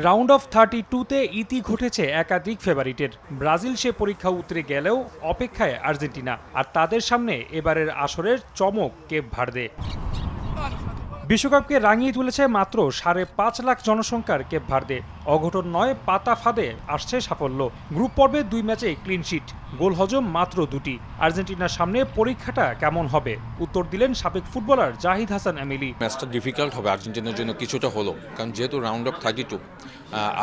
Round of 32-তে ইতি ঘটেছে একাধিক ফেভারিটের। ব্রাজিল সে পরীক্ষা উতরে গেলেও অপেক্ষায় আর্জেন্টিনা, আর তাদের সামনে এবারের আসরের চমক কেপ ভার্দে। বিশ্বকাপকে রাঙিয়ে তুলেছে মাত্র 5.5 লাখ জনসংখ্যার কেপ ভার্দে। অঘটন নয়, পাতা ফাঁদে আসছে সাফল্য। গ্রুপ পর্বে 2 ম্যাচে ক্লিনশিট, গোল হজম মাত্র 2টি। আর্জেন্টিনার সামনে পরীক্ষাটা কেমন হবে, উত্তর দিলেন সাবেক ফুটবলার জাহিদ হাসান এমিলি। ম্যাচটা ডিফিকাল্ট হবে আর্জেন্টিনার জন্য কিছুটা হলো, কারণ যেহেতু রাউন্ড অফ 32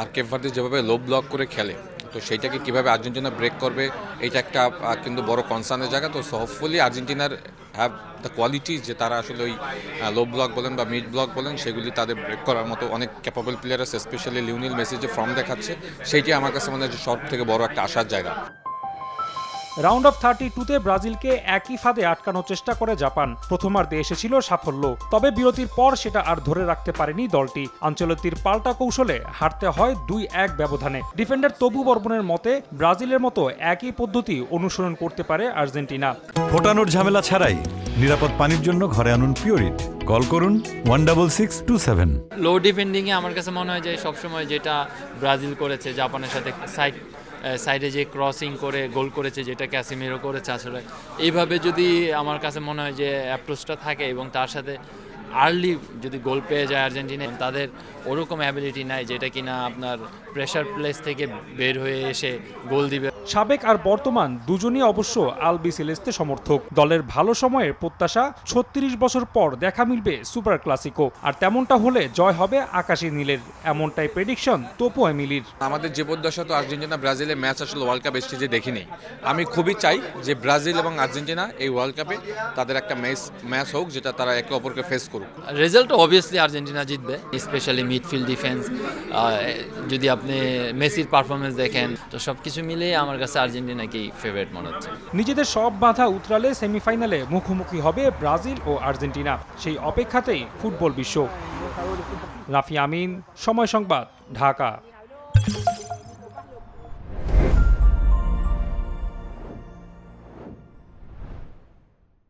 আর কেপ ভার্দে যেভাবে লো ব্লক করে খেলে, তো সেইটাকে কিভাবে আর্জেন্টিনা ব্রেক করবে এটা একটা কিন্তু বড় কনসার্নের জায়গা। তো হোপফুলি আর্জেন্টিনার হ্যাভ দ্য কোয়ালিটি যে তারা আসলে ওই লো ব্লক বলেন বা মিড ব্লক বলেন সেগুলি তাদের ব্রেক করার মতো অনেক ক্যাপাবল প্লেয়ার আছে, স্পেশালি লিওনেল মেসি যে ফর্ম দেখাচ্ছে সেইটি আমার কাছে মনে হয় যে সব থেকে বড় একটা আশার জায়গা। রাউন্ড অফ 32-তে ব্রাজিলকে একই ফাঁদে আটকানোর চেষ্টা করে জাপান। প্রথমার্ধে এসেছিল সাফল্য, তবে বিরতির পর সেটা আর ধরে রাখতে পারেনি দলটি। আঞ্চলতির পাল্টা কৌশলে হারতে হয় 2-1 ব্যবধানে। ডিফেন্ডার তবু বর্মনের মতে ব্রাজিলের মতো একই পদ্ধতি অনুসরণ করতে পারে আর্জেন্টিনা। ফোটানোর ঝামেলা ছাড়াই নিরাপদ পানির জন্য ঘরে আনুন পিওরিট। কল করুন 16627। লো ডিফেন্ডিংয়ে আমার কাছে মনে হয় যে সবসময় যেটা ব্রাজিল করেছে জাপানের সাথে, সাইডে যে ক্রসিং করে গোল করেছে, যেটা ক্যাসিমিরো করেছে, আসলে এইভাবে যদি আমার কাছে মনে হয় যে অ্যাপ্রোচটা থাকে এবং তার সাথে আর্লি যদি গোল পেয়ে যায় আর্জেন্টিনা, তাদের ওরকম অ্যাবিলিটি নাই যেটা কিনা আপনার প্রেসার প্লেস থেকে বের হয়ে এসে গোল দিবে। সাবেক আর বর্তমান দুজনই অবশ্য আলবি সেলেস্তে সমর্থক। দলের ভালো সময়ের প্রত্যাশা 36 বছর পর দেখা মিলবে সুপার ক্লাসিকো, আর তেমনটা হলে জয় হবে আকাশী নীলের, এমনটাই প্রেডিকশন তোপো এমিলির। আমাদের জীবদ্দশা তো আর্জেন্টিনা ব্রাজিলের ম্যাচ আসলে ওয়ার্ল্ড কাপ স্টেজে দেখিনি। আমি খুবই চাই যে ব্রাজিল এবং আর্জেন্টিনা এই ওয়ার্ল্ড কাপে তাদের একটা ম্যাচ হোক যেটা তারা একে অপরকে ফেস করুক। রেজাল্ট অবভিয়াসলি আর্জেন্টিনা জিতবে, স্পেশালি মিডফিল্ড ডিফেন্স। যদি আপনি মেসির পারফরমেন্স দেখেন, তো সবকিছু মিলিয়ে আমার কাছে আর্জেন্টিনাকেই ফেভারিট মনে হচ্ছে। নিজেদের সব বাধা উতরালে সেমিফাইনালে মুখোমুখি হবে ব্রাজিল ও আর্জেন্টিনা, সেই অপেক্ষাতেই ফুটবল বিশ্ব। রাফি আমিন, সময় সংবাদ, ঢাকা।